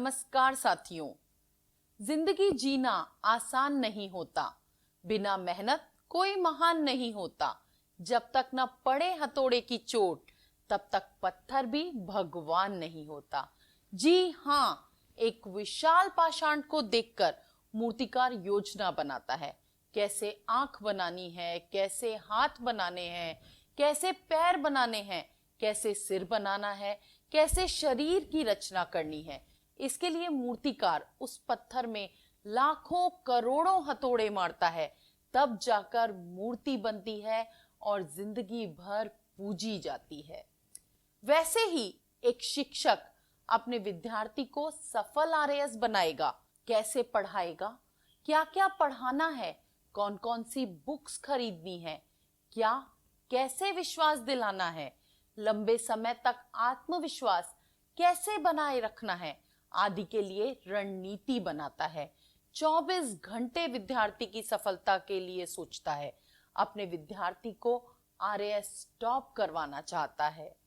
नमस्कार साथियों। जिंदगी जीना आसान नहीं होता, बिना मेहनत कोई महान नहीं होता। जब तक न पड़े हथौड़े की चोट, तब तक पत्थर भी भगवान नहीं होता। जी हाँ, एक विशाल पाषाण को देखकर मूर्तिकार योजना बनाता है। कैसे आंख बनानी है, कैसे हाथ बनाने हैं, कैसे पैर बनाने हैं, कैसे सिर बनाना है, कैसे शरीर की रचना करनी है। इसके लिए मूर्तिकार उस पत्थर में लाखों करोड़ों हथौड़े मारता है, तब जाकर मूर्ति बनती है और जिंदगी भर पूजी जाती है। वैसे ही एक शिक्षक अपने विद्यार्थी को सफल आरएएस बनाएगा। कैसे पढ़ाएगा, क्या क्या पढ़ाना है, कौन कौन सी बुक्स खरीदनी है, क्या कैसे विश्वास दिलाना है, लंबे समय तक आत्मविश्वास कैसे बनाए रखना है आदि के लिए रणनीति बनाता है। 24 घंटे विद्यार्थी की सफलता के लिए सोचता है। अपने विद्यार्थी को आरएएस टॉप करवाना चाहता है।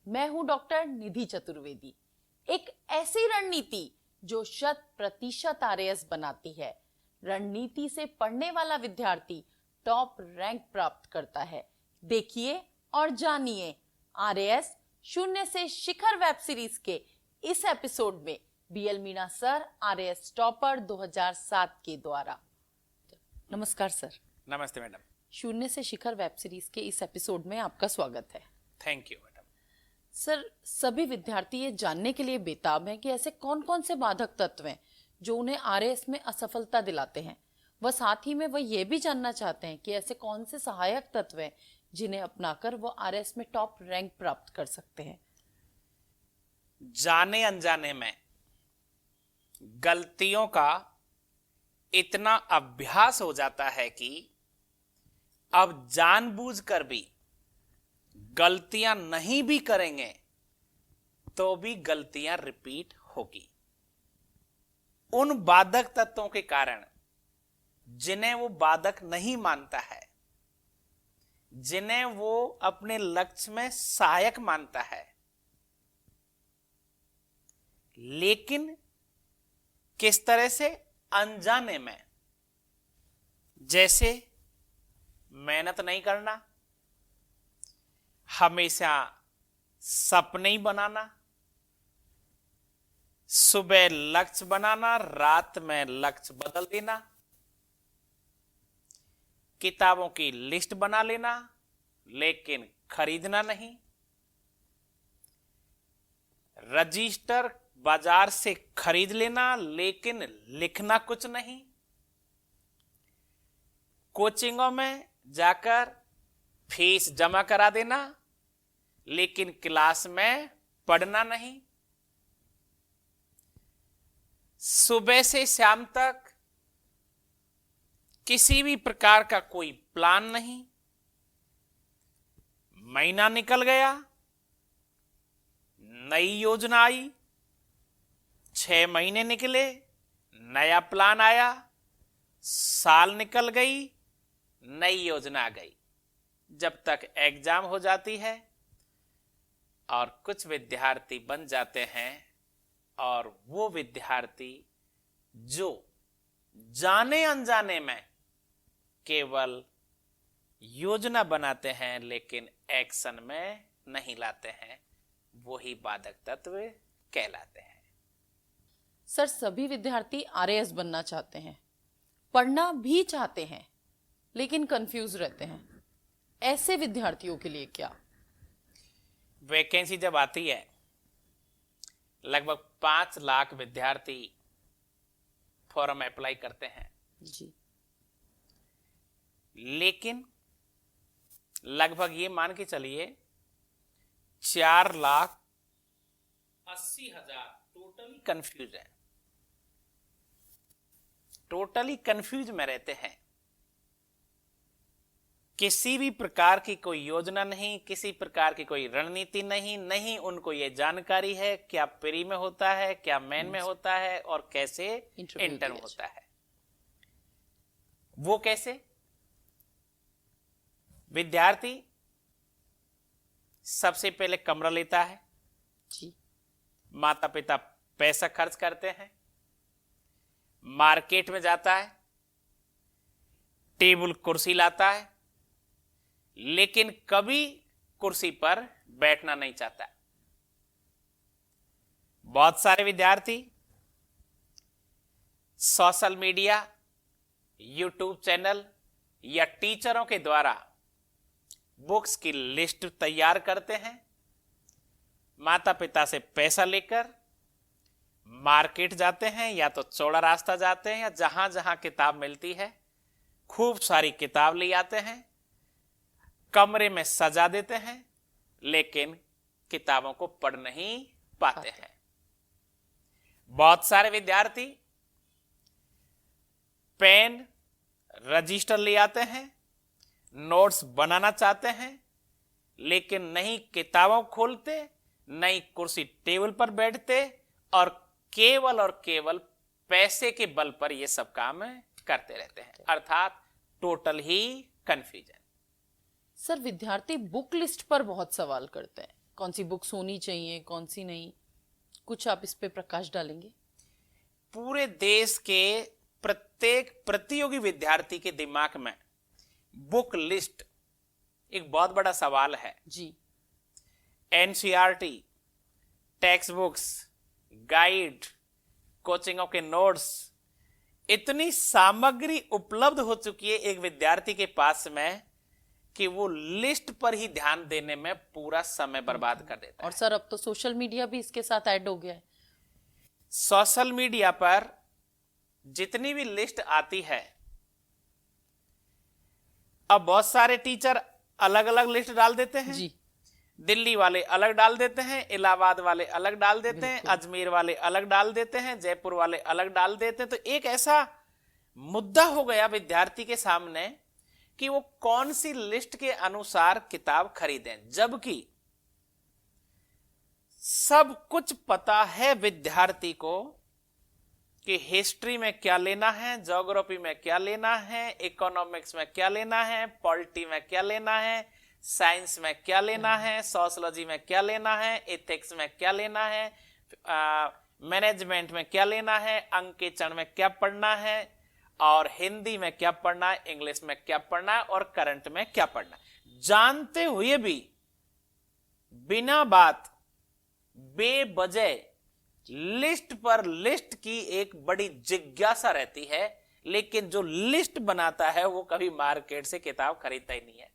मैं हूं डॉक्टर निधि चतुर्वेदी। एक ऐसी रणनीति जो 100% आरएएस बनाती है। रणनीति से पढ़ने वाला विद्यार्थी टॉप रैंक प्राप्त करता है। देखिए और जानिए आरएएस शून्य से शिखर वेब सीरीज के इस एपिसोड में BL Meena sir RAS topper 2007 के द्वारा। नमस्कार सर। नमस्ते मैडम। शून्य से शिखर वेब सीरीज के इस एपिसोड में आपका स्वागत है। Thank you madam. सर, सभी विद्यार्थी ये जानने के लिए बेताब हैं कि ऐसे कौन कौन से बाधक तत्व हैं जो उन्हें आरएएस में असफलता दिलाते हैं। वह साथ ही में वह ये भी जानना चाहते हैं कि ऐसे कौन से सहायक तत्व हैं जिन्हें अपनाकर वो आरएएस में टॉप रैंक प्राप्त कर सकते हैं। जाने अनजाने में गलतियों का इतना अभ्यास हो जाता है कि अब जानबूझकर भी गलतियां नहीं भी करेंगे तो भी गलतियां रिपीट होगी। उन बाधक तत्वों के कारण जिन्हें वो बाधक नहीं मानता है, जिन्हें वो अपने लक्ष्य में सहायक मानता है, लेकिन किस तरह से अनजाने में, जैसे मेहनत नहीं करना, हमेशा सपने ही बनाना, सुबह लक्ष्य बनाना, रात में लक्ष्य बदल देना, किताबों की लिस्ट बना लेना लेकिन खरीदना नहीं, रजिस्टर बाजार से खरीद लेना लेकिन लिखना कुछ नहीं, कोचिंगों में जाकर फीस जमा करा देना लेकिन क्लास में पढ़ना नहीं, सुबह से शाम तक किसी भी प्रकार का कोई प्लान नहीं। महीना निकल गया, नई योजना आई, 6 महीने निकले, नया प्लान आया, साल निकल गई, नई योजना आ गई। जब तक एग्जाम हो जाती है और कुछ विद्यार्थी बन जाते हैं, और वो विद्यार्थी जो जाने अनजाने में केवल योजना बनाते हैं लेकिन एक्शन में नहीं लाते हैं, वही बाधक तत्व कहलाते हैं। सर, सभी विद्यार्थी आरएएस बनना चाहते हैं, पढ़ना भी चाहते हैं, लेकिन कंफ्यूज रहते हैं। ऐसे विद्यार्थियों के लिए क्या? वैकेंसी जब आती है, लगभग 5 लाख विद्यार्थी फॉर्म अप्लाई करते हैं जी, लेकिन लगभग ये मान के चलिए 4,80,000 टोटली कंफ्यूज है, टोटली कंफ्यूज में रहते हैं। किसी भी प्रकार की कोई योजना नहीं, किसी प्रकार की कोई रणनीति नहीं, नहीं उनको ये जानकारी है क्या प्री में होता है, क्या मेन में होता है और कैसे इंटर में होता है। वो कैसे? विद्यार्थी सबसे पहले कमरा लेता है जी, माता पिता पैसा खर्च करते हैं, मार्केट में जाता है, टेबल कुर्सी लाता है, लेकिन कभी कुर्सी पर बैठना नहीं चाहता। बहुत सारे विद्यार्थी सोशल मीडिया, यूट्यूब चैनल या टीचरों के द्वारा बुक्स की लिस्ट तैयार करते हैं, माता पिता से पैसा लेकर मार्केट जाते हैं, या तो चौड़ा रास्ता जाते हैं, या जहां जहां किताब मिलती है खूब सारी किताब ले आते हैं, कमरे में सजा देते हैं, लेकिन किताबों को पढ़ नहीं पाते हैं। बहुत सारे विद्यार्थी पेन, रजिस्टर ले आते हैं, नोट्स बनाना चाहते हैं, लेकिन नहीं किताबों खोलते, नहीं कुर्सी टेबल पर बैठते, और केवल पैसे के बल पर ये सब काम करते रहते हैं, अर्थात टोटल ही कंफ्यूजन। सर, विद्यार्थी बुक लिस्ट पर बहुत सवाल करते हैं, कौन सी बुक्स होनी चाहिए, कौन सी नहीं, कुछ आप इस पे प्रकाश डालेंगे? पूरे देश के प्रत्येक प्रतियोगी विद्यार्थी के दिमाग में बुक लिस्ट एक बहुत बड़ा सवाल है जी। एनसीईआरटी, टेक्स्ट बुक्स, गाइड, कोचिंगों के नोट्स, इतनी सामग्री उपलब्ध हो चुकी है एक विद्यार्थी के पास में कि वो लिस्ट पर ही ध्यान देने में पूरा समय बर्बाद कर देता है। और सर, अब तो सोशल मीडिया भी इसके साथ ऐड हो गया है। सोशल मीडिया पर जितनी भी लिस्ट आती है, अब बहुत सारे टीचर अलग अलग लिस्ट डाल देते हैं जी। दिल्ली वाले अलग डाल देते हैं, इलाहाबाद वाले अलग डाल देते हैं, अजमेर वाले अलग डाल देते हैं, जयपुर वाले अलग डाल देते हैं। तो एक ऐसा मुद्दा हो गया विद्यार्थी के सामने कि वो कौन सी लिस्ट के अनुसार किताब खरीदें, जबकि सब कुछ पता है विद्यार्थी को कि हिस्ट्री में क्या लेना है, ज्योग्राफी में क्या लेना है, इकोनॉमिक्स में क्या लेना है, पॉलिटी में क्या लेना है, साइंस में क्या लेना है, सोशियोलॉजी में क्या लेना है, एथिक्स में क्या लेना है, मैनेजमेंट में क्या लेना है, अंक के चरण में क्या पढ़ना है, और हिंदी में क्या पढ़ना है, इंग्लिश में क्या पढ़ना है, और करंट में क्या पढ़ना है। जानते हुए भी बिना बात बेवजह लिस्ट पर लिस्ट की एक बड़ी जिज्ञासा रहती है, लेकिन जो लिस्ट बनाता है वो कभी मार्केट से किताब खरीदता ही नहीं है,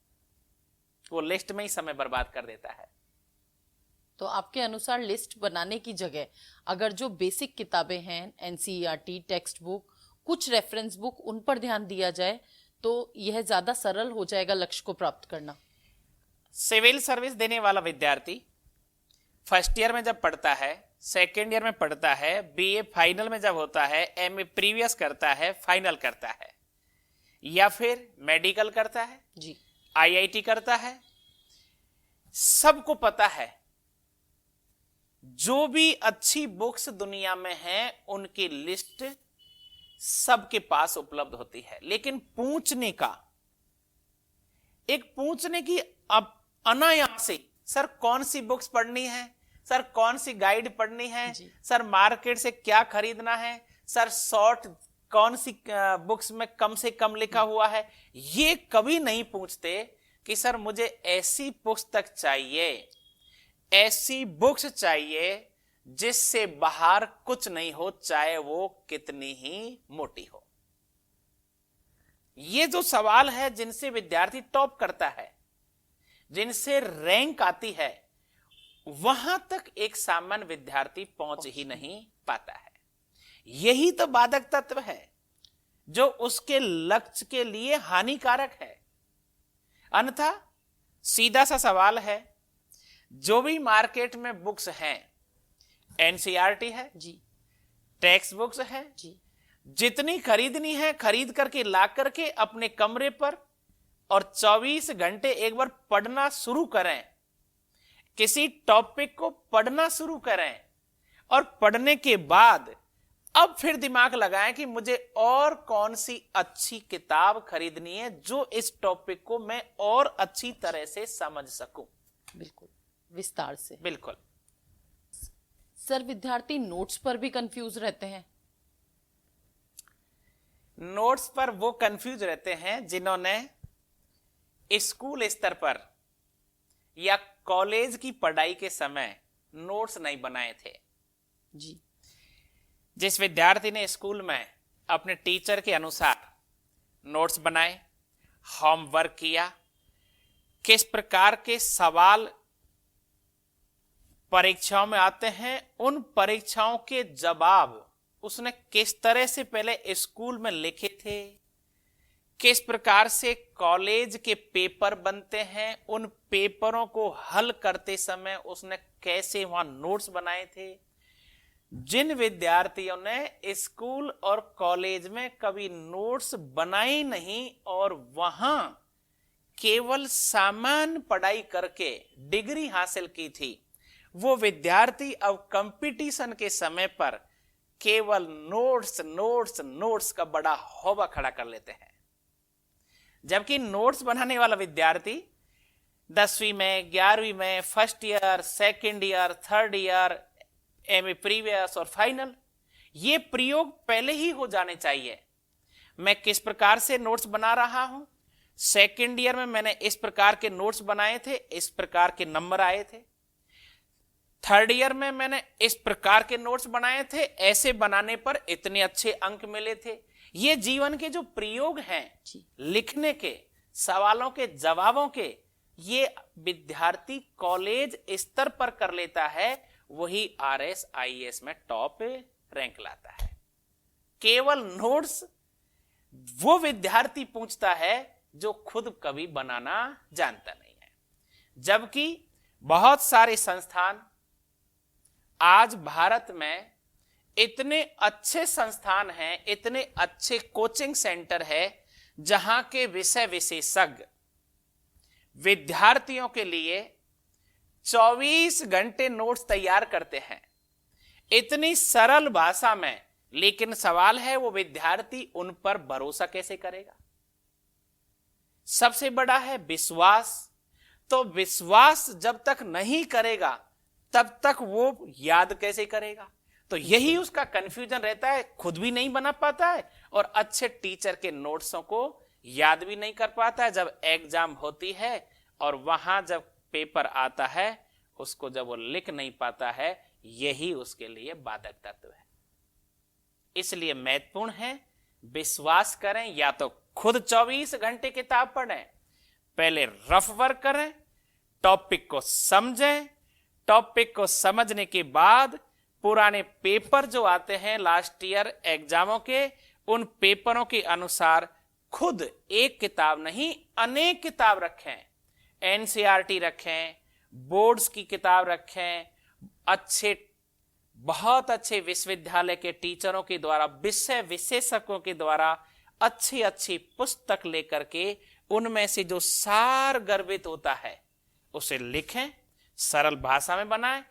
वो लिस्ट में ही समय बर्बाद कर देता है। तो आपके अनुसार लिस्ट बनाने की जगह अगर जो बेसिक किताबें हैं, एनसीईआरटी, टेक्स्ट बुक, कुछ रेफरेंस बुक, उन पर ध्यान दिया जाए तो यह ज्यादा सरल हो जाएगा लक्ष्य को प्राप्त करना। सिविल सर्विस देने वाला विद्यार्थी फर्स्ट ईयर में जब पढ़ता है, सेकेंड ईयर में पढ़ता है, बीए फाइनल में जब होता है, एमए प्रीवियस करता है, फाइनल करता है, या फिर मेडिकल करता है जी, आईआईटी करता है, सबको पता है जो भी अच्छी बुक्स दुनिया में हैं उनकी लिस्ट सबके पास उपलब्ध होती है, लेकिन पूछने की अब अनायासी, सर कौन सी बुक्स पढ़नी है, सर कौन सी गाइड पढ़नी है, सर मार्केट से क्या खरीदना है, सर शॉर्ट कौन सी बुक्स में कम से कम लिखा हुआ है, ये कभी नहीं पूछते कि सर मुझे ऐसी पुस्तक चाहिए, ऐसी बुक्स चाहिए जिससे बाहर कुछ नहीं हो, चाहे वो कितनी ही मोटी हो। ये जो सवाल है जिनसे विद्यार्थी टॉप करता है, जिनसे रैंक आती है, वहां तक एक सामान्य विद्यार्थी पहुंच ही नहीं पाता है। यही तो बाधक तत्व है जो उसके लक्ष्य के लिए हानिकारक है। अन्यथा सीधा सा सवाल है, जो भी मार्केट में बुक्स हैं, एनसीईआरटी है जी, टेक्स्ट बुक्स है जी, जितनी खरीदनी है खरीद करके ला करके अपने कमरे पर और 24 घंटे एक बार पढ़ना शुरू करें, किसी टॉपिक को पढ़ना शुरू करें, और पढ़ने के बाद अब फिर दिमाग लगाएं कि मुझे और कौन सी अच्छी किताब खरीदनी है जो इस टॉपिक को मैं और अच्छी तरह से समझ सकूं। बिल्कुल विस्तार से। बिल्कुल। सर विद्यार्थी नोट्स पर भी कंफ्यूज रहते हैं। नोट्स पर वो कंफ्यूज रहते हैं जिन्होंने स्कूल स्तर पर या कॉलेज की पढ़ाई के समय नोट्स नहीं बनाए थे। जी। जिस विद्यार्थी ने स्कूल में अपने टीचर के अनुसार नोट्स बनाए, होमवर्क किया, किस प्रकार के सवाल परीक्षाओं में आते हैं, उन परीक्षाओं के जवाब उसने किस तरह से पहले स्कूल में लिखे थे, किस प्रकार से कॉलेज के पेपर बनते हैं, उन पेपरों को हल करते समय उसने कैसे वहां नोट्स बनाए थे। जिन विद्यार्थियों ने स्कूल और कॉलेज में कभी नोट्स बनाए नहीं और वहां केवल सामान्य पढ़ाई करके डिग्री हासिल की थी, वो विद्यार्थी अब कंपटीशन के समय पर केवल नोट्स नोट्स नोट्स का बड़ा हौबा खड़ा कर लेते हैं। जबकि नोट्स बनाने वाला विद्यार्थी 10वीं में, 11वीं में, first year, second year, third year, MA previous और फाइनल, ये प्रयोग पहले ही हो जाने चाहिए। मैं किस प्रकार से नोट्स बना रहा हूं, सेकंड ईयर में मैंने इस प्रकार के नोट्स बनाए थे, इस प्रकार के नंबर आए थे, थर्ड ईयर में मैंने इस प्रकार के नोट्स बनाए थे, ऐसे बनाने पर इतने अच्छे अंक मिले थे। ये जीवन के जो प्रयोग हैं लिखने के, सवालों के जवाबों के, ये विद्यार्थी कॉलेज स्तर पर कर लेता है, वही आरएस आईएएस में टॉप रैंक लाता है। केवल नोट्स वो विद्यार्थी पूछता है जो खुद कभी बनाना जानता नहीं है। जबकि बहुत सारे संस्थान आज भारत में इतने अच्छे संस्थान हैं, इतने अच्छे कोचिंग सेंटर है, जहां के विषय विशेषज्ञ विद्यार्थियों के लिए 24 घंटे नोट्स तैयार करते हैं, इतनी सरल भाषा में। लेकिन सवाल है वो विद्यार्थी उन पर भरोसा कैसे करेगा। सबसे बड़ा है विश्वास। तो विश्वास जब तक नहीं करेगा तब तक वो याद कैसे करेगा। तो यही उसका कंफ्यूजन रहता है, खुद भी नहीं बना पाता है और अच्छे टीचर के नोट्सों को याद भी नहीं कर पाता है। जब एग्जाम होती है और वहां जब पेपर आता है, उसको जब वो लिख नहीं पाता है, यही उसके लिए बाधक तत्व है। इसलिए महत्वपूर्ण है विश्वास करें, या तो खुद 24 घंटे किताब पढ़ें, पहले रफ वर्क करें, टॉपिक को समझें, टॉपिक को समझने के बाद पुराने पेपर जो आते हैं लास्ट ईयर एग्जामों के, उन पेपरों के अनुसार खुद एक किताब नहीं अनेक किताब रखें, एनसीईआरटी रखें, बोर्ड्स की किताब रखें, बहुत अच्छे विश्वविद्यालय के टीचरों के द्वारा, विषय विशेषज्ञों के द्वारा अच्छी अच्छी पुस्तक लेकर के उनमें से जो सार गर्भित होता है उसे लिखें, सरल भाषा में बनाएं।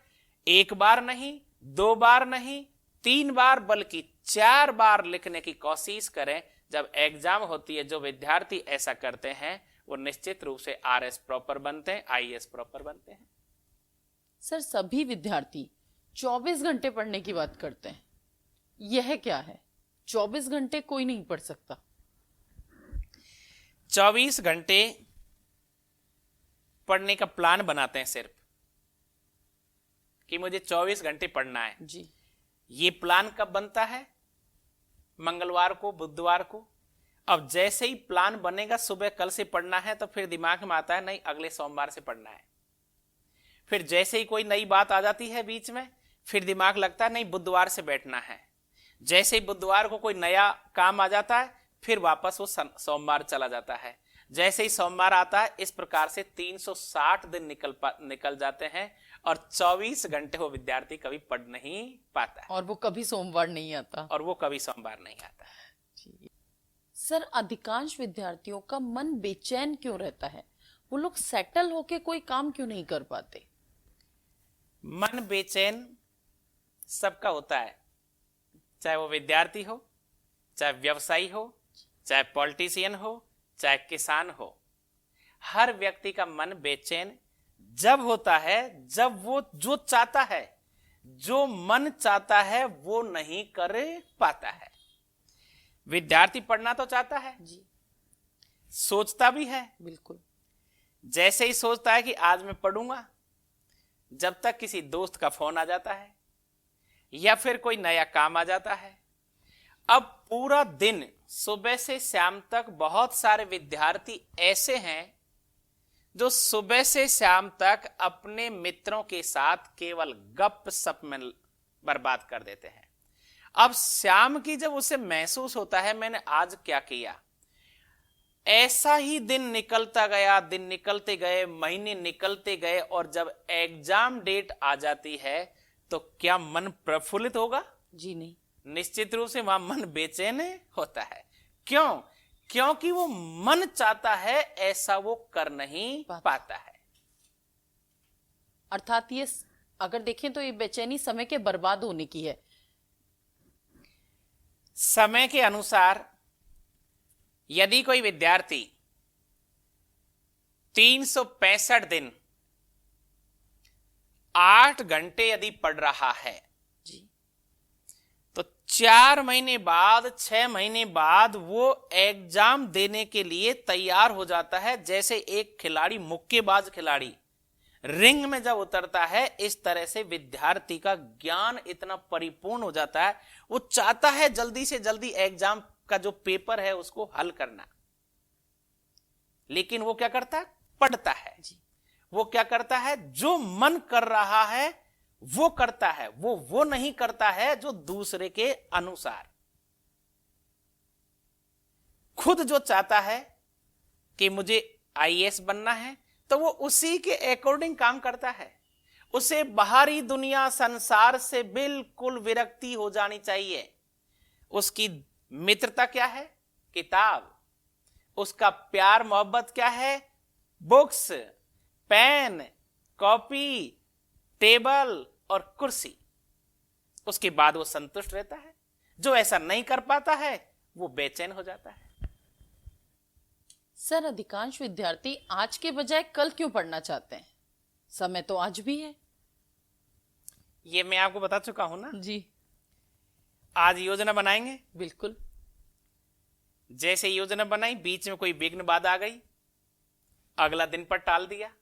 एक बार नहीं, 2 बार नहीं, 3 बार बल्कि 4 बार लिखने की कोशिश करें। जब एग्जाम होती है, जो विद्यार्थी ऐसा करते हैं वो निश्चित रूप से आरएस प्रॉपर बनते हैं, आईएएस प्रॉपर बनते हैं। सर सभी विद्यार्थी 24 घंटे पढ़ने की बात करते हैं, यह क्या है? 24 घंटे कोई नहीं पढ़ सकता। 24 घंटे पढ़ने का प्लान बनाते हैं सिर्फ कि मुझे 24 घंटे पढ़ना है जी। ये प्लान कब बनता है? मंगलवार को, बुधवार को। अब जैसे ही प्लान बनेगा सुबह कल से पढ़ना है, तो फिर दिमाग में आता है नहीं अगले सोमवार से पढ़ना है। फिर जैसे ही कोई नई बात आ जाती है बीच में, फिर दिमाग लगता है नहीं बुधवार से बैठना है। जैसे ही बुधवार को कोई नया काम आ जाता है, फिर वापस वो सोमवार चला जाता है। जैसे ही सोमवार आता है, इस प्रकार से 360 दिन निकल जाते हैं और 24 घंटे वो विद्यार्थी कभी पढ़ नहीं पाता है, और वो कभी सोमवार नहीं आता। सर अधिकांश विद्यार्थियों का मन बेचैन क्यों रहता है? वो लोग सेटल होके कोई काम क्यों नहीं कर पाते? मन बेचैन सबका होता है, चाहे वो विद्यार्थी हो, चाहे व्यवसायी हो, चाहे पॉलिटिशियन हो, चाहे किसान हो। हर व्यक्ति का मन बेचैन जब होता है जब वो जो चाहता है, जो मन चाहता है वो नहीं कर पाता है। विद्यार्थी पढ़ना तो चाहता है, जी सोचता भी है। बिल्कुल। जैसे ही सोचता है कि आज मैं पढ़ूंगा, जब तक किसी दोस्त का फोन आ जाता है या फिर कोई नया काम आ जाता है। अब पूरा दिन सुबह से शाम तक बहुत सारे विद्यार्थी ऐसे हैं जो सुबह से शाम तक अपने मित्रों के साथ केवल गप-सप में बर्बाद कर देते हैं। अब शाम की जब उसे महसूस होता है मैंने आज क्या किया, ऐसा ही दिन निकलता गया, दिन निकलते गए, महीने निकलते गए, और जब एग्जाम डेट आ जाती है तो क्या मन प्रफुल्लित होगा? जी नहीं। निश्चित रूप से वहां मन बेचैन होता है। क्यों? क्योंकि वो मन चाहता है, ऐसा वो कर नहीं पाता है। अर्थात ये अगर देखें तो ये बेचैनी समय के बर्बाद होने की है। समय के अनुसार यदि कोई विद्यार्थी 365 दिन 8 घंटे यदि पढ़ रहा है जी। तो 4 महीने बाद, 6 महीने बाद वो एग्जाम देने के लिए तैयार हो जाता है। जैसे एक खिलाड़ी, मुक्केबाज खिलाड़ी रिंग में जब उतरता है, इस तरह से विद्यार्थी का ज्ञान इतना परिपूर्ण हो जाता है, वो चाहता है जल्दी से जल्दी एग्जाम का जो पेपर है उसको हल करना। लेकिन वो क्या करता है? पढ़ता है। वो क्या करता है? जो मन कर रहा है वो करता है, वो नहीं करता है जो दूसरे के अनुसार। खुद जो चाहता है कि मुझे आईएएस बनना है तो वो उसी के अकॉर्डिंग काम करता है। उसे बाहरी दुनिया, संसार से बिल्कुल विरक्ति हो जानी चाहिए। उसकी मित्रता क्या है? किताब। उसका प्यार मोहब्बत क्या है? बुक्स, पेन, कॉपी, टेबल और कुर्सी। उसके बाद वो संतुष्ट रहता है। जो ऐसा नहीं कर पाता है वो बेचैन हो जाता है। सर, अधिकांश विद्यार्थी आज के बजाय कल क्यों पढ़ना चाहते हैं? समय तो आज भी है। ये मैं आपको बता चुका हूं ना। जी आज योजना बनाएंगे। बिल्कुल। जैसे योजना बनाई, बीच में कोई विघ्न बाधा आ गई, अगला दिन पर टाल दिया।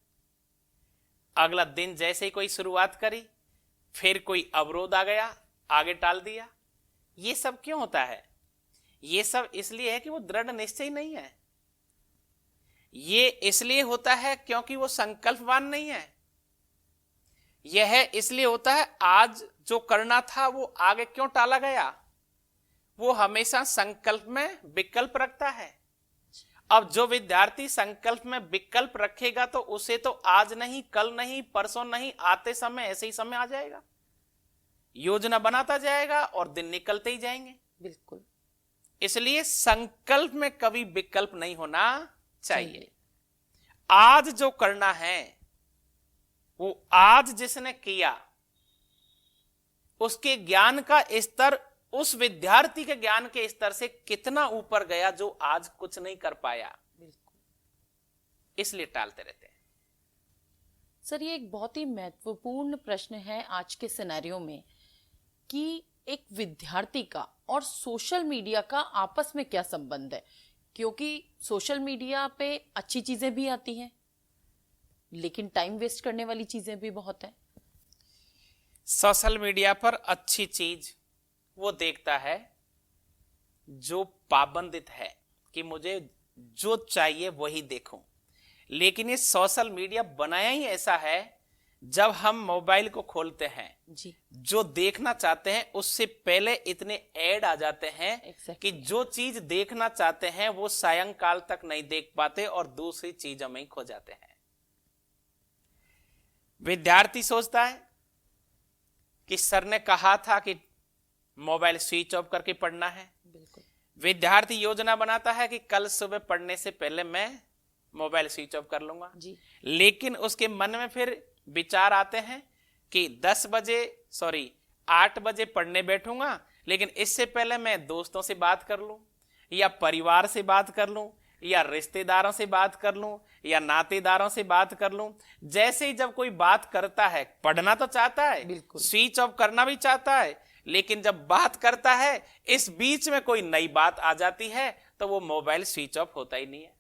अगला दिन जैसे ही कोई शुरुआत करी, फिर कोई अवरोध आ गया, आगे टाल दिया। ये सब क्यों होता है? ये सब इसलिए है कि वो दृढ़ निश्चय नहीं है। ये इसलिए होता है क्योंकि वो संकल्पवान नहीं है। यह इसलिए होता है आज जो करना था वो आगे क्यों टाला गया। वो हमेशा संकल्प में विकल्प रखता है। अब जो विद्यार्थी संकल्प में विकल्प रखेगा तो उसे तो आज नहीं, कल नहीं, परसों नहीं, आते समय ऐसे ही समय आ जाएगा। योजना बनाता जाएगा और दिन निकलते ही जाएंगे। बिल्कुल। इसलिए संकल्प में कभी विकल्प नहीं होना चाहिए। आज जो करना है वो आज जिसने किया उसके ज्ञान का स्तर उस विद्यार्थी के ज्ञान के स्तर से कितना ऊपर गया जो आज कुछ नहीं कर पाया। बिल्कुल। इसलिए टालते रहते हैं। सर, ये एक बहुत ही महत्वपूर्ण प्रश्न है आज के सिनेरियो में कि एक विद्यार्थी का और सोशल मीडिया का आपस में क्या संबंध है। क्योंकि सोशल मीडिया पे अच्छी चीजें भी आती हैं लेकिन टाइम वेस्ट करने वाली चीजें भी बहुत है। सोशल मीडिया पर अच्छी चीज वो देखता है जो पाबंदित है कि मुझे जो चाहिए वही देखूं। लेकिन ये सोशल मीडिया बनाया ही ऐसा है, जब हम मोबाइल को खोलते हैं जी, जो देखना चाहते हैं उससे पहले इतने ऐड आ जाते हैं कि जो चीज देखना चाहते हैं वो सायंकाल तक नहीं देख पाते और दूसरी चीजों में ही खो जाते हैं। विद्यार्थी सोचता है कि सर ने कहा था कि मोबाइल स्विच ऑफ करके पढ़ना है। बिल्कुल। विद्यार्थी योजना बनाता है कि कल सुबह पढ़ने से पहले मैं मोबाइल स्विच ऑफ कर लूंगा जी। लेकिन उसके मन में फिर विचार आते हैं कि 8 बजे पढ़ने बैठूंगा, लेकिन इससे पहले मैं दोस्तों से बात कर लूं या परिवार से बात कर लूं या रिश्तेदारों से बात कर लूं या नातेदारों से बात कर लूं, जैसे ही जब कोई बात करता है, पढ़ना तो चाहता है, बिल्कुल। स्विच ऑफ करना भी चाहता है, लेकिन जब बात करता है इस बीच में कोई नई बात आ जाती है तो वो मोबाइल स्विच ऑफ होता ही नहीं है,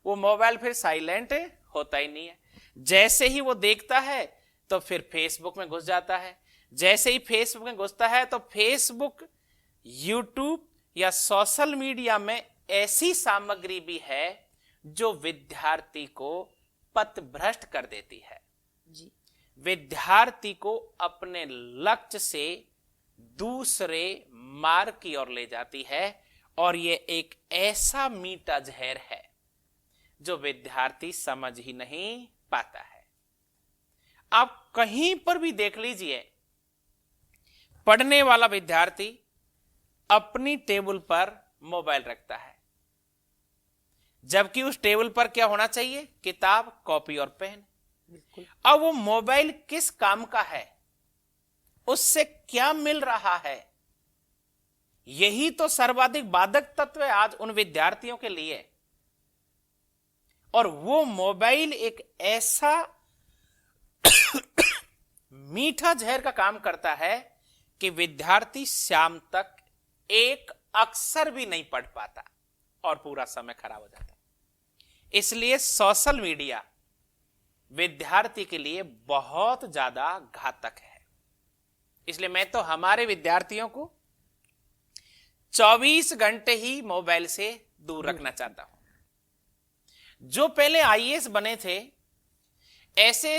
वो मोबाइल फिर साइलेंट होता ही नहीं है। जैसे ही वो देखता है तो फिर फेसबुक में घुस जाता है, जैसे ही फेसबुक में घुसता है तो फेसबुक, यूट्यूब या सोशल मीडिया में ऐसी सामग्री भी है जो विद्यार्थी को पथभ्रष्ट कर देती है, जी। विद्यार्थी को अपने लक्ष्य से दूसरे मार्ग की ओर ले जाती है, और ये एक ऐसा मीठा जहर है जो विद्यार्थी समझ ही नहीं पाता है। आप कहीं पर भी देख लीजिए, पढ़ने वाला विद्यार्थी अपनी टेबल पर मोबाइल रखता है, जबकि उस टेबल पर क्या होना चाहिए? किताब, कॉपी और पेन। बिल्कुल। अब वो मोबाइल किस काम का है, उससे क्या मिल रहा है? यही तो सर्वाधिक बाधक तत्व है आज उन विद्यार्थियों के लिए। और वो मोबाइल एक ऐसा मीठा जहर का काम करता है कि विद्यार्थी शाम तक एक अक्षर भी नहीं पढ़ पाता और पूरा समय खराब हो जाता है। इसलिए सोशल मीडिया विद्यार्थी के लिए बहुत ज्यादा घातक है। इसलिए मैं तो हमारे विद्यार्थियों को 24 घंटे ही मोबाइल से दूर रखना चाहता हूं। जो पहले आईएएस बने थे, ऐसे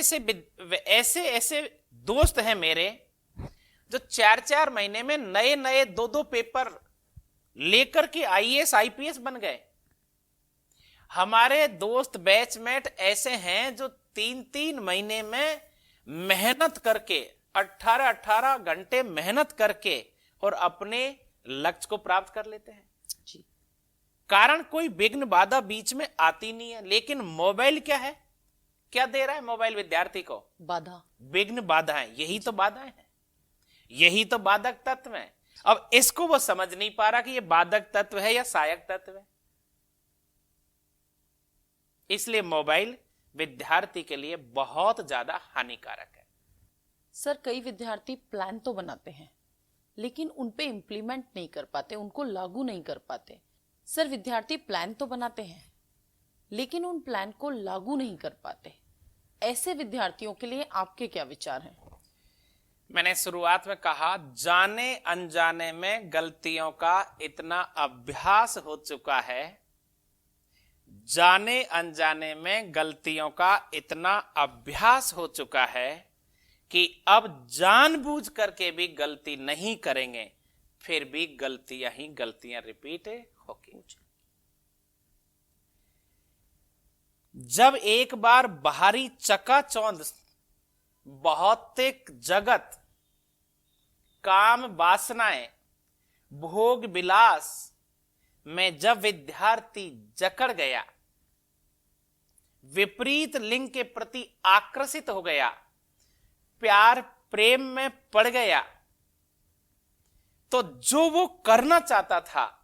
ऐसे दोस्त हैं मेरे जो 4-4 महीने में नए नए 2-2 पेपर लेकर के आईएएस आईपीएस बन गए। हमारे दोस्त बैचमेट ऐसे हैं जो 3-3 महीने में मेहनत करके 18-18 घंटे मेहनत करके और अपने लक्ष्य को प्राप्त कर लेते हैं। जी। कारण कोई विघ्न बाधा बीच में आती नहीं है। लेकिन मोबाइल क्या है, क्या दे रहा है मोबाइल विद्यार्थी को? बाधा, विघ्न बाधाएं। यही तो बाधाएं हैं, यही तो बाधक तत्व है। अब इसको वो समझ नहीं पा रहा कि ये बाधक तत्व है या सहायक तत्व है। इसलिए मोबाइल विद्यार्थी के लिए बहुत ज्यादा हानिकारक है। सर कई विद्यार्थी प्लान तो बनाते हैं लेकिन उन पे इम्प्लीमेंट नहीं कर पाते, उनको लागू नहीं कर पाते। सर विद्यार्थी प्लान तो बनाते हैं लेकिन उन प्लान को लागू नहीं कर पाते, ऐसे विद्यार्थियों के लिए आपके क्या विचार हैं? मैंने शुरुआत में कहा, जाने अनजाने में गलतियों का इतना अभ्यास हो चुका है, जाने अनजाने में गलतियों का इतना अभ्यास हो चुका है कि अब जानबूझ करके भी गलती नहीं करेंगे, फिर भी गलतियां ही गलतियां रिपीट होगी। जब एक बार बाहरी चकाचौंध, भौतिक जगत, काम वासनाएं, भोग विलास में जब विद्यार्थी जकड़ गया, विपरीत लिंग के प्रति आकर्षित हो गया, प्यार प्रेम में पड़ गया, तो जो वो करना चाहता था,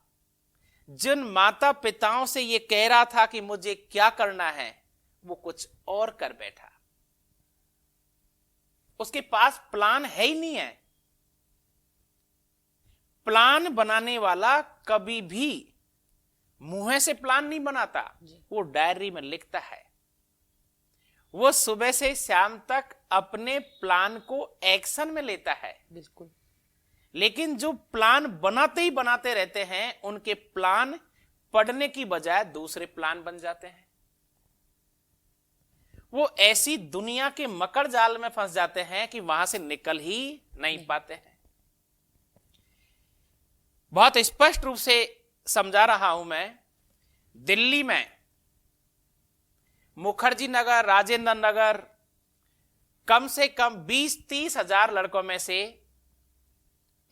जिन माता पिताओं से ये कह रहा था कि मुझे क्या करना है, वो कुछ और कर बैठा। उसके पास प्लान है ही नहीं है। प्लान बनाने वाला कभी भी मुंह से प्लान नहीं बनाता, वो डायरी में लिखता है। वो सुबह से शाम तक अपने प्लान को एक्शन में लेता है। बिल्कुल। लेकिन जो प्लान बनाते ही बनाते रहते हैं, उनके प्लान पढ़ने की बजाय दूसरे प्लान बन जाते हैं। वो ऐसी दुनिया के मकड़ जाल में फंस जाते हैं कि वहां से निकल ही नहीं पाते हैं। बहुत स्पष्ट रूप से समझा रहा हूं मैं। दिल्ली में मुखर्जी नगर, राजेंद्र नगर, कम से कम 20-30 हजार लड़कों में से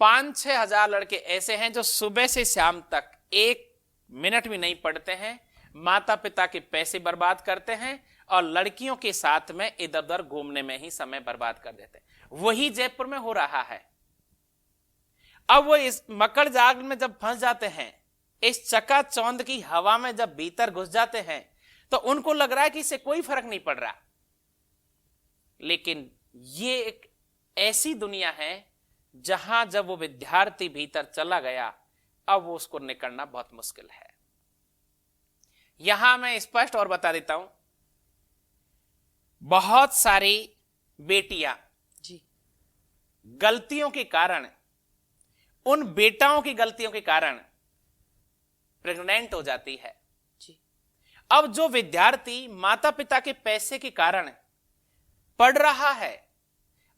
5-6 हजार लड़के ऐसे हैं जो सुबह से शाम तक 1 मिनट भी नहीं पढ़ते हैं, माता पिता के पैसे बर्बाद करते हैं और लड़कियों के साथ में इधर उधर घूमने में ही समय बर्बाद कर देते हैं। वही जयपुर में हो रहा है। अब वो इस मकड़ जाल में जब फंस जाते हैं इस चकाचौंध की हवा में जब भीतर घुस जाते हैं तो उनको लग रहा है कि इससे कोई फर्क नहीं पड़ रहा। लेकिन ये एक ऐसी दुनिया है जहां जब वो विद्यार्थी भीतर चला गया, अब वो उसको निकलना बहुत मुश्किल है। यहां मैं स्पष्ट और बता देता हूं, बहुत सारी बेटियां जी गलतियों के कारण, उन बेटाओं की गलतियों के कारण प्रेग्नेंट हो जाती है। जी अब जो विद्यार्थी माता पिता के पैसे के कारण पढ़ रहा है,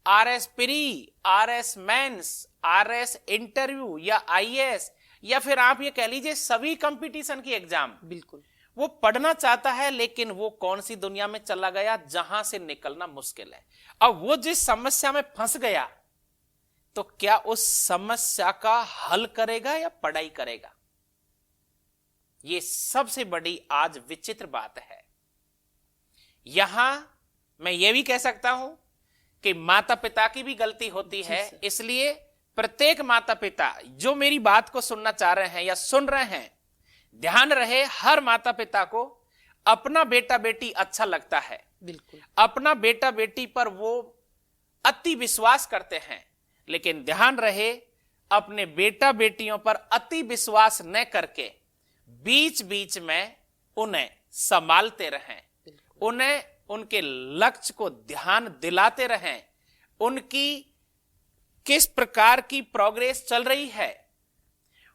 RS pre, RS mains, RS interview या आईएएस या फिर आप ये कह लीजिए सभी कंपटीशन की एग्जाम, बिल्कुल। वो पढ़ना चाहता है, लेकिन वो कौन सी दुनिया में चला गया जहां से निकलना मुश्किल है। अब वो जिस समस्या में फंस गया, तो क्या उस समस्या का हल करेगा या पढ़ाई करेगा? ये सबसे बड़ी आज विचित्र बात है। यहां मैं ये भी कह सकता हूं कि माता पिता की भी गलती होती है। इसलिए प्रत्येक माता पिता जो मेरी बात को सुनना चाह रहे हैं या सुन रहे हैं, ध्यान रहे, हर माता पिता को अपना बेटा बेटी अच्छा लगता है, बिल्कुल। अपना बेटा बेटी पर वो अति विश्वास करते हैं, लेकिन ध्यान रहे अपने बेटा बेटियों पर अति विश्वास न करके बीच बीच में उन्हें संभालते रहें, उन्हें उनके लक्ष्य को ध्यान दिलाते रहें, उनकी किस प्रकार की प्रोग्रेस चल रही है,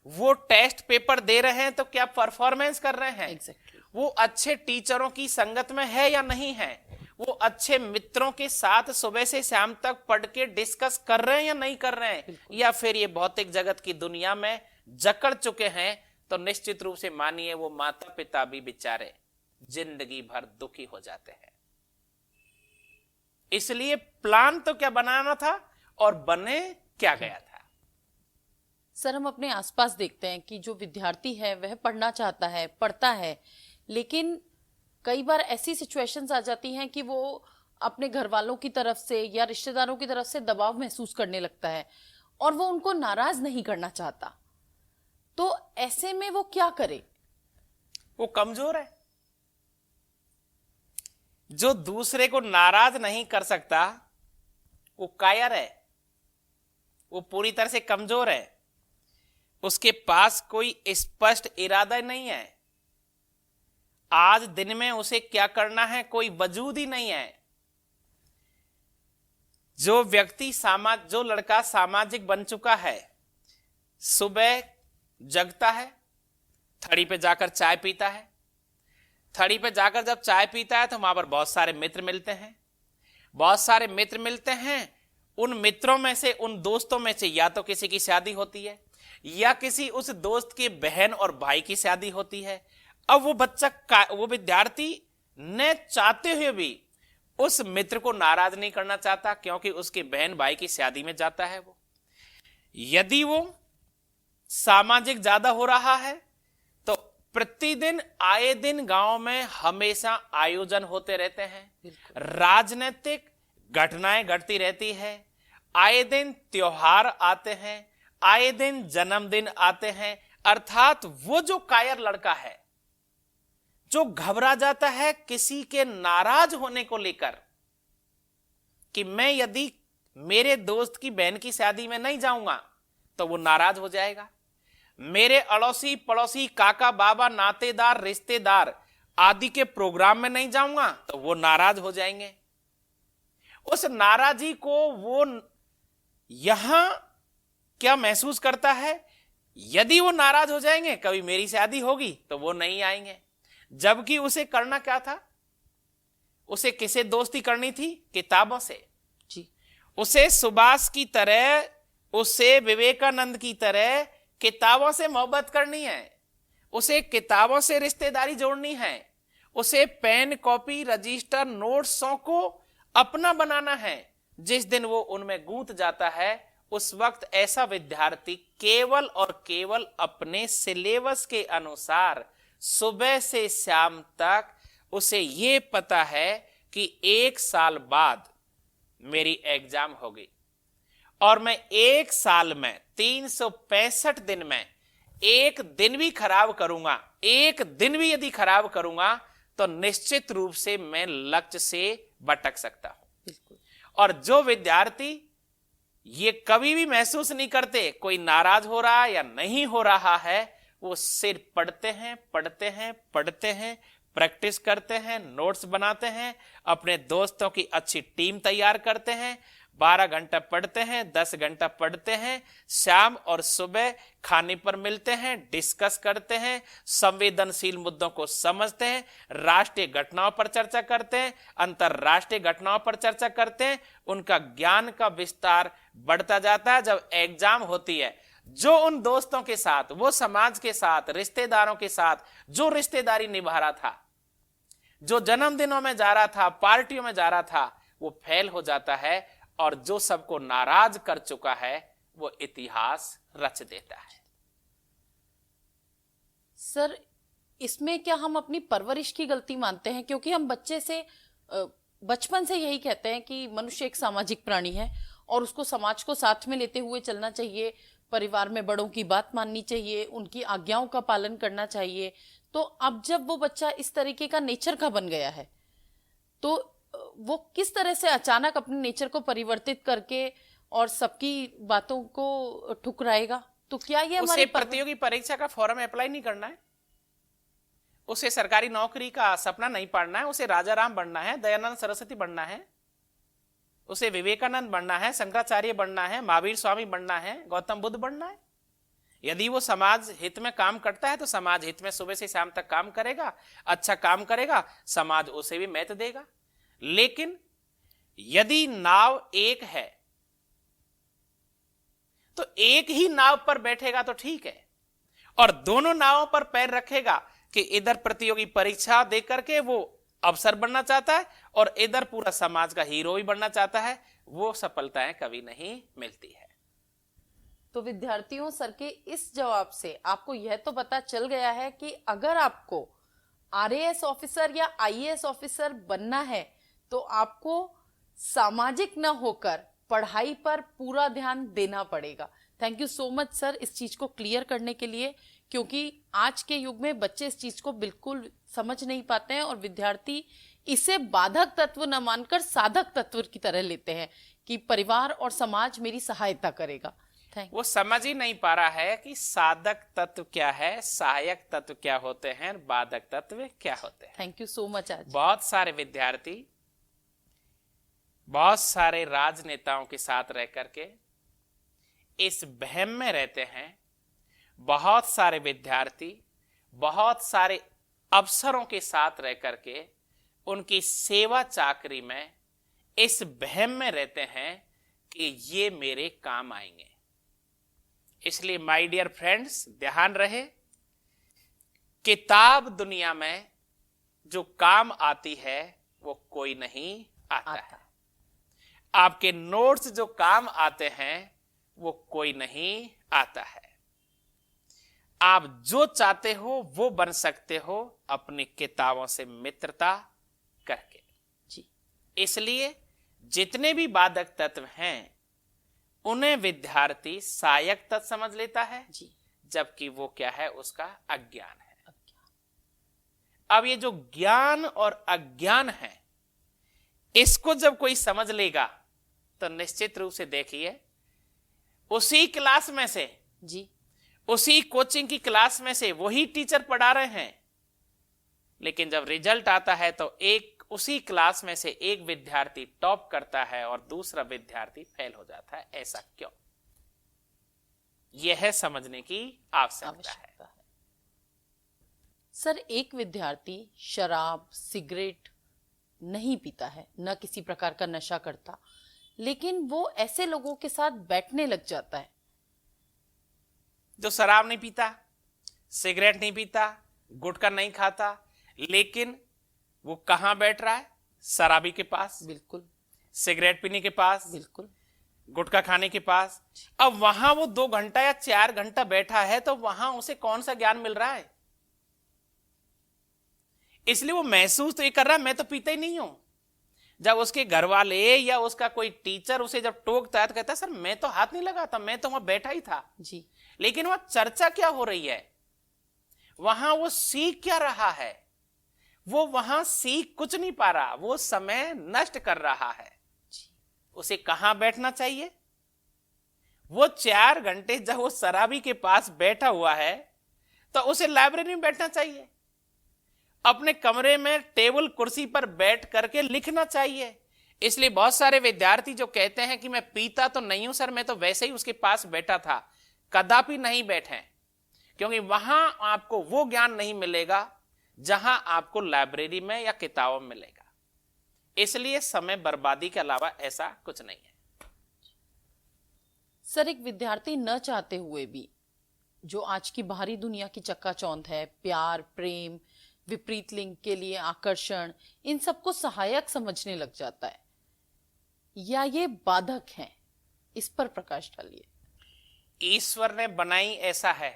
वो टेस्ट पेपर दे रहे हैं तो क्या परफॉर्मेंस कर रहे हैं, Exactly. वो अच्छे टीचरों की संगत में है या नहीं है, वो अच्छे मित्रों के साथ सुबह से शाम तक पढ़ के डिस्कस कर रहे हैं या नहीं कर रहे हैं, या फिर ये भौतिक जगत की दुनिया में जकड़ चुके हैं। तो निश्चित रूप से मानिए वो माता पिता भी बेचारे जिंदगी भर दुखी हो जाते हैं। इसलिए प्लान तो क्या बनाना था और बने क्या गया था। सर, हम अपने आसपास देखते हैं कि जो विद्यार्थी है वह पढ़ना चाहता है, पढ़ता है, लेकिन कई बार ऐसी सिचुएशंस आ जाती हैं कि वो अपने घर वालों की तरफ से या रिश्तेदारों की तरफ से दबाव महसूस करने लगता है और वो उनको नाराज नहीं करना चाहता। तो ऐसे में वो क्या करे? वो कमजोर है। जो दूसरे को नाराज नहीं कर सकता वो कायर है, वो पूरी तरह से कमजोर है। उसके पास कोई स्पष्ट इरादा नहीं है, आज दिन में उसे क्या करना है कोई वजूद ही नहीं है। जो व्यक्ति जो लड़का सामाजिक बन चुका है, सुबह जगता है, थड़ी पे जाकर चाय पीता है, थड़ी पे जाकर जब चाय पीता है तो वहां पर बहुत सारे मित्र मिलते हैं, बहुत सारे मित्र मिलते हैं। उन मित्रों में से, उन दोस्तों में से या तो किसी की शादी होती है या किसी उस दोस्त के बहन और भाई की शादी होती है। अब वो विद्यार्थी न चाहते हुए भी उस मित्र को नाराज नहीं करना चाहता, क्योंकि उसके बहन भाई की शादी में जाता है। वो यदि वो सामाजिक ज्यादा हो रहा है तो प्रतिदिन आए दिन गांव में हमेशा आयोजन होते रहते हैं, राजनीतिक घटनाएं घटती रहती है, आए दिन त्योहार आते हैं, आए दिन जन्मदिन आते हैं। अर्थात वो जो कायर लड़का है, जो घबरा जाता है किसी के नाराज होने को लेकर कि मैं यदि मेरे दोस्त की बहन की शादी में नहीं जाऊंगा तो वो नाराज हो जाएगा, मेरे अड़ोसी पड़ोसी काका बाबा नातेदार रिश्तेदार आदि के प्रोग्राम में नहीं जाऊंगा तो वो नाराज हो जाएंगे। उस नाराजी को वो यहां क्या महसूस करता है, यदि वो नाराज हो जाएंगे कभी मेरी शादी होगी तो वो नहीं आएंगे। जबकि उसे करना क्या था, उसे किसे दोस्ती करनी थी? किताबों से जी। उसे सुभाष की तरह, उसे विवेकानंद की तरह किताबों से मोहब्बत करनी है, उसे किताबों से रिश्तेदारी जोड़नी है, उसे पेन कॉपी रजिस्टर नोट्सों को अपना बनाना है। जिस दिन वो उनमें गूंथ जाता है उस वक्त ऐसा विद्यार्थी केवल और केवल अपने सिलेबस के अनुसार सुबह से शाम तक उसे ये पता है कि 1 साल बाद मेरी एग्जाम होगी और मैं 1 साल में 365 दिन में एक दिन भी खराब करूंगा, एक दिन भी यदि खराब करूंगा तो निश्चित रूप से मैं लक्ष्य से भटक सकता हूं। बिल्कुल। और जो विद्यार्थी ये कभी भी महसूस नहीं करते कोई नाराज हो रहा या नहीं हो रहा है, वो सिर्फ पढ़ते हैं पढ़ते हैं पढ़ते हैं, प्रैक्टिस करते हैं, नोट्स बनाते हैं, अपने दोस्तों की अच्छी टीम तैयार करते हैं, 12 घंटा पढ़ते हैं, 10 घंटा पढ़ते हैं, शाम और सुबह खाने पर मिलते हैं, डिस्कस करते हैं, संवेदनशील मुद्दों को समझते हैं, राष्ट्रीय घटनाओं पर चर्चा करते हैं, अंतरराष्ट्रीय घटनाओं पर चर्चा करते हैं, उनका ज्ञान का विस्तार बढ़ता जाता है। जब एग्जाम होती है, जो उन दोस्तों के साथ, वो समाज के साथ, रिश्तेदारों के साथ जो रिश्तेदारी निभा रहा था, जो जन्मदिनों में जा रहा था, पार्टियों में जा रहा था, वो फेल हो जाता है और जो सबको नाराज कर चुका है वो इतिहास रच देता है। सर, इसमें क्या हम अपनी परवरिश की गलती मानते हैं? क्योंकि हम बच्चे से बचपन से यही कहते हैं कि मनुष्य एक सामाजिक प्राणी है और उसको समाज को साथ में लेते हुए चलना चाहिए, परिवार में बड़ों की बात माननी चाहिए, उनकी आज्ञाओं का पालन करना चाहिए। तो अब जब वो बच्चा इस तरीके का नेचर का बन गया है, तो वो किस तरह से अचानक अपने नेचर को परिवर्तित करके और सबकी बातों को ठुकराएगा? तो क्या ये हमारे उसे प्रतियोगी परीक्षा का फॉर्म अप्लाई नहीं करना है, उसे सरकारी नौकरी का सपना नहीं पालना है, उसे राजा राम बनना है, दयानंद सरस्वती बनना है, उसे विवेकानंद बनना है, शंकराचार्य बनना है, महावीर स्वामी बनना है, गौतम बुद्ध बनना है। यदि वो समाज हित में काम करता है तो समाज हित में सुबह से शाम तक काम करेगा, अच्छा काम करेगा, समाज उसे भी महत्व देगा। लेकिन यदि नाव एक है तो एक ही नाव पर बैठेगा तो ठीक है, और दोनों नावों पर पैर रखेगा कि इधर प्रतियोगी परीक्षा दे करके वो अफसर बनना चाहता है और इधर पूरा समाज का हीरो भी बनना चाहता है, वो सफलताएं कभी नहीं मिलती है। तो विद्यार्थियों, सर के इस जवाब से आपको यह तो पता चल गया है कि अगर आपको आरएएस ऑफिसर या आईएएस ऑफिसर बनना है तो आपको सामाजिक न होकर पढ़ाई पर पूरा ध्यान देना पड़ेगा। Thank you so much sir इस चीज को क्लियर करने के लिए, क्योंकि आज के युग में बच्चे इस चीज को बिल्कुल समझ नहीं पाते हैं और विद्यार्थी इसे बाधक तत्व न मानकर साधक तत्व की तरह लेते हैं कि परिवार और समाज मेरी सहायता करेगा। वो समझ ही नहीं पा रहा है कि साधक तत्व क्या है, सहायक तत्व क्या होते हैं, बाधक तत्व क्या होते हैं। Thank you so much. आज बहुत सारे विद्यार्थी बहुत सारे राजनेताओं के साथ रह करके इस वहम में रहते हैं, बहुत सारे विद्यार्थी बहुत सारे अफसरों के साथ रह करके उनकी सेवा चाकरी में इस वहम में रहते हैं कि ये मेरे काम आएंगे। इसलिए माय डियर फ्रेंड्स, ध्यान रहे, किताब दुनिया में जो काम आती है वो कोई नहीं आता है। आपके नोट्स जो काम आते हैं वो कोई नहीं आता है। आप जो चाहते हो वो बन सकते हो अपनी किताबों से मित्रता करके जी। इसलिए जितने भी बाधक तत्व हैं उन्हें विद्यार्थी सहायक तत्व समझ लेता है जी, जबकि वो क्या है, उसका अज्ञान है। अब ये जो ज्ञान और अज्ञान है, इसको जब कोई समझ लेगा तो निश्चित रूप से देखिए, उसी क्लास में से जी, उसी कोचिंग की क्लास में से वही टीचर पढ़ा रहे हैं, लेकिन जब रिजल्ट आता है तो उसी क्लास में से एक विद्यार्थी टॉप करता है और दूसरा विद्यार्थी फेल हो जाता है। ऐसा क्यों? यह समझने की आवश्यकता है। सर, एक विद्यार्थी शराब सिगरेट नहीं पीता है, न किसी प्रकार का नशा करता, लेकिन वो ऐसे लोगों के साथ बैठने लग जाता है जो शराब नहीं पीता, सिगरेट नहीं पीता, गुटखा नहीं खाता, लेकिन वो कहां बैठ रहा है? शराबी के पास, बिल्कुल, सिगरेट पीने के पास, बिल्कुल, गुटखा खाने के पास। अब वहां वो 2 घंटा या 4 घंटा बैठा है तो वहां उसे कौन सा ज्ञान मिल रहा है? इसलिए वो महसूस तो ये कर रहा है मैं तो पीता ही नहीं हूं। जब उसके घर वाले या उसका कोई टीचर उसे जब टोकता है तो कहता है सर मैं तो हाथ नहीं लगाता, मैं तो वहां बैठा ही था। जी। लेकिन वह चर्चा क्या हो रही है, वहां वो सीख क्या रहा है, वो वहां सीख कुछ नहीं पा रहा, वो समय नष्ट कर रहा है। उसे कहां बैठना चाहिए? वो 4 घंटे जब वो शराबी के पास बैठा हुआ है तो उसे लाइब्रेरी में बैठना चाहिए, अपने कमरे में टेबल कुर्सी पर बैठ करके लिखना चाहिए। इसलिए बहुत सारे विद्यार्थी जो कहते हैं कि मैं पीता तो नहीं हूं सर, मैं तो वैसे ही उसके पास बैठा था, कदापि नहीं बैठे, क्योंकि वहां आपको वो ज्ञान नहीं मिलेगा जहां आपको लाइब्रेरी में या किताबों में मिलेगा। इसलिए समय बर्बादी के अलावा ऐसा कुछ नहीं है। सर, एक विद्यार्थी न चाहते हुए भी जो आज की बाहरी दुनिया की चक्काचौंध है, प्यार, प्रेम, विपरीत लिंग के लिए आकर्षण, इन सबको सहायक समझने लग जाता है, या ये बाधक हैं? इस पर प्रकाश डालिए। ईश्वर ने बनाई ऐसा है,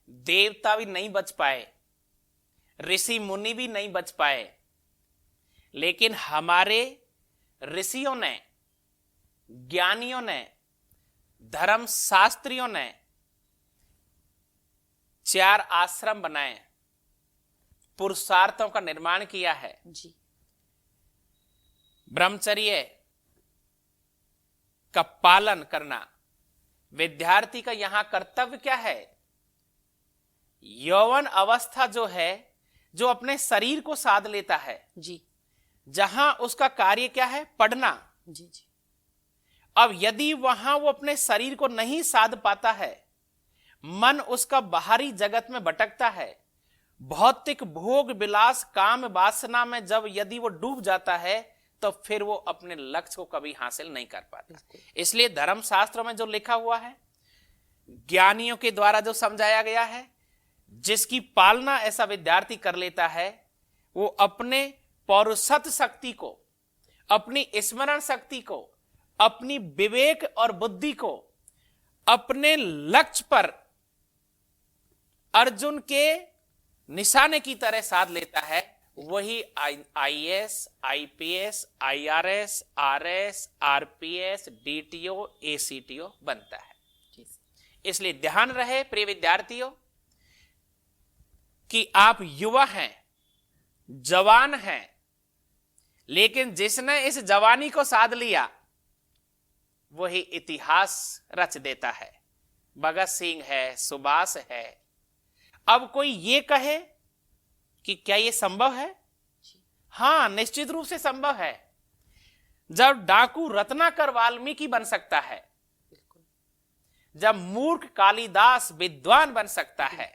देवता भी नहीं बच पाए, ऋषि मुनि भी नहीं बच पाए, लेकिन हमारे ऋषियों ने, ज्ञानियों ने, धर्म शास्त्रियों ने 4 आश्रम बनाए, पुरुषार्थों का निर्माण किया है जी। ब्रह्मचर्य का पालन करना विद्यार्थी का यहां कर्तव्य क्या है। यौवन अवस्था जो है, जो अपने शरीर को साध लेता है जी जहां उसका कार्य क्या है, पढ़ना। जी जी। अब यदि वहां वो अपने शरीर को नहीं साध पाता है, मन उसका बाहरी जगत में भटकता है, भौतिक भोग विलास काम वासना में जब यदि वो डूब जाता है तो फिर वो अपने लक्ष्य को कभी हासिल नहीं कर पाता। इसलिए धर्म शास्त्रों में जो लिखा हुआ है, ज्ञानियों के द्वारा जो समझाया गया है, जिसकी पालना ऐसा विद्यार्थी कर लेता है, वो अपने पौरुषत्व शक्ति को, अपनी स्मरण शक्ति को, अपनी विवेक और बुद्धि को अपने लक्ष्य पर अर्जुन के निशाने की तरह साध लेता है। वही IAS, IPS, IRS, RS, RPS, DTO, ACTO बनता है। इसलिए ध्यान रहे प्रिय विद्यार्थियों कि आप युवा हैं, जवान हैं, लेकिन जिसने इस जवानी को साध लिया वही इतिहास रच देता है। भगत सिंह है, सुभाष है। अब कोई ये कहे कि क्या ये संभव है? हां, निश्चित रूप से संभव है। जब डाकू रत्नाकर वाल्मीकि बन सकता है, जब मूर्ख कालिदास विद्वान बन सकता है,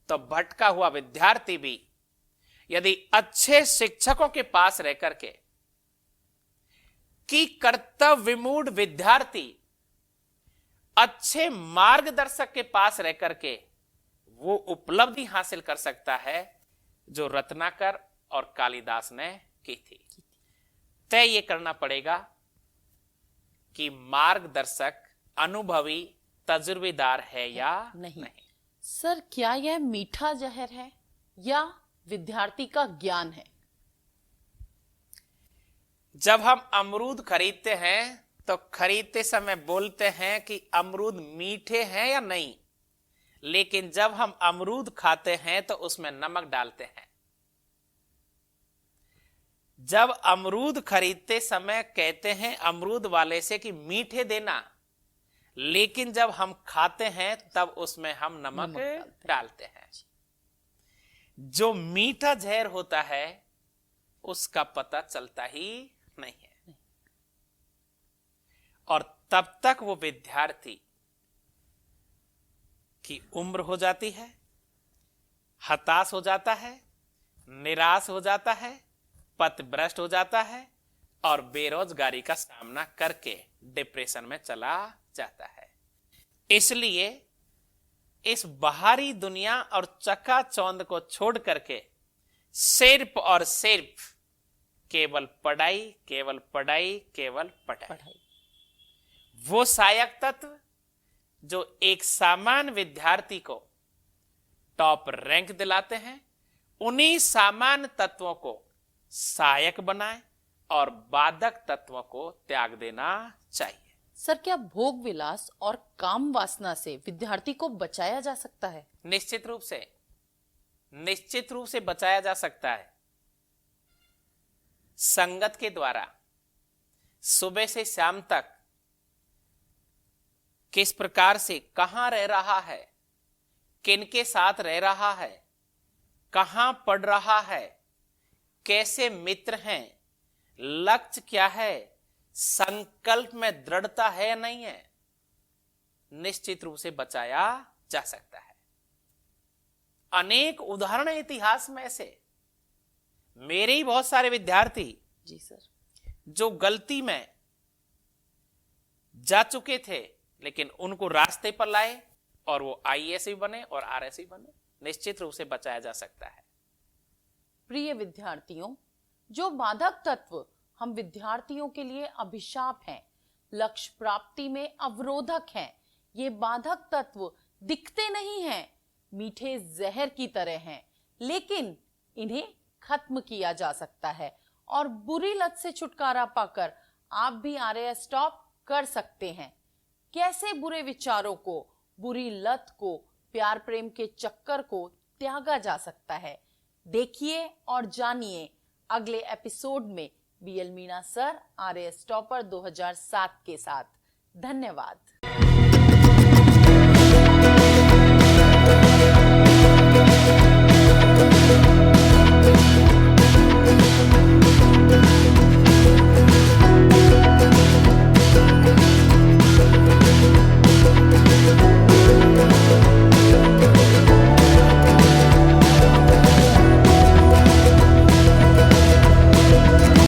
तो भटका हुआ विद्यार्थी भी यदि अच्छे शिक्षकों के पास रह करके, कि कर्तव्य विमूढ़ विद्यार्थी अच्छे मार्गदर्शक के पास रह करके वो उपलब्धि हासिल कर सकता है जो रत्नाकर और कालिदास ने की थी। तय ये करना पड़ेगा कि मार्गदर्शक अनुभवी तजुर्बेदार है या नहीं। सर, क्या यह मीठा जहर है या विद्यार्थी का ज्ञान है? जब हम अमरूद खरीदते हैं तो खरीदते समय बोलते हैं कि अमरूद मीठे हैं या नहीं, लेकिन जब हम अमरूद खाते हैं तो उसमें नमक डालते हैं। जब अमरूद खरीदते समय कहते हैं अमरूद वाले से कि मीठे देना, लेकिन जब हम खाते हैं तब उसमें हम नमक डालते हैं। जो मीठा जहर होता है उसका पता चलता ही नहीं है, और तब तक वो विद्यार्थी की उम्र हो जाती है, हताश हो जाता है, निराश हो जाता है, पथभ्रष्ट हो जाता है और बेरोजगारी का सामना करके डिप्रेशन में चला जाता है। इसलिए इस बाहरी दुनिया और चकाचौंध को छोड़ करके सिर्फ और सिर्फ केवल पढ़ाई, केवल पढ़ाई, केवल पढ़ाई, वो सहायक तत्व जो एक सामान्य विद्यार्थी को टॉप रैंक दिलाते हैं, उन्हीं सामान्य तत्वों को सहायक बनाएं और बाधक तत्वों को त्याग देना चाहिए। सर, क्या भोग विलास और काम वासना से विद्यार्थी को बचाया जा सकता है? निश्चित रूप से बचाया जा सकता है। संगत के द्वारा सुबह से शाम तक किस प्रकार से कहां रह रहा है, किनके साथ रह रहा है, कहां पढ़ रहा है, कैसे मित्र हैं, लक्ष्य क्या है, संकल्प में दृढ़ता है या नहीं है, निश्चित रूप से बचाया जा सकता है। अनेक उदाहरण हैं इतिहास में ऐसे। मेरे ही बहुत सारे विद्यार्थी जी सर, जो गलती में जा चुके थे, लेकिन उनको रास्ते पर लाए और वो आईएएस भी बने और आरएस भी बने। निश्चित रूप से बचाया जा सकता है। प्रिय विद्यार्थियों, जो बाधक तत्व हम विद्यार्थियों के लिए अभिशाप हैं, लक्ष्य प्राप्ति में अवरोधक हैं, ये बाधक तत्व दिखते नहीं हैं, मीठे जहर की तरह हैं, लेकिन इन्हें खत्म किया जा सकता है और बुरी लत से छुटकारा पाकर आप भी आरएएस टॉप कर सकते हैं। कैसे बुरे विचारों को, बुरी लत को, प्यार प्रेम के चक्कर को त्यागा जा सकता है, देखिए और जानिए अगले एपिसोड में BL Meena sir RAS topper 2007 के साथ। धन्यवाद।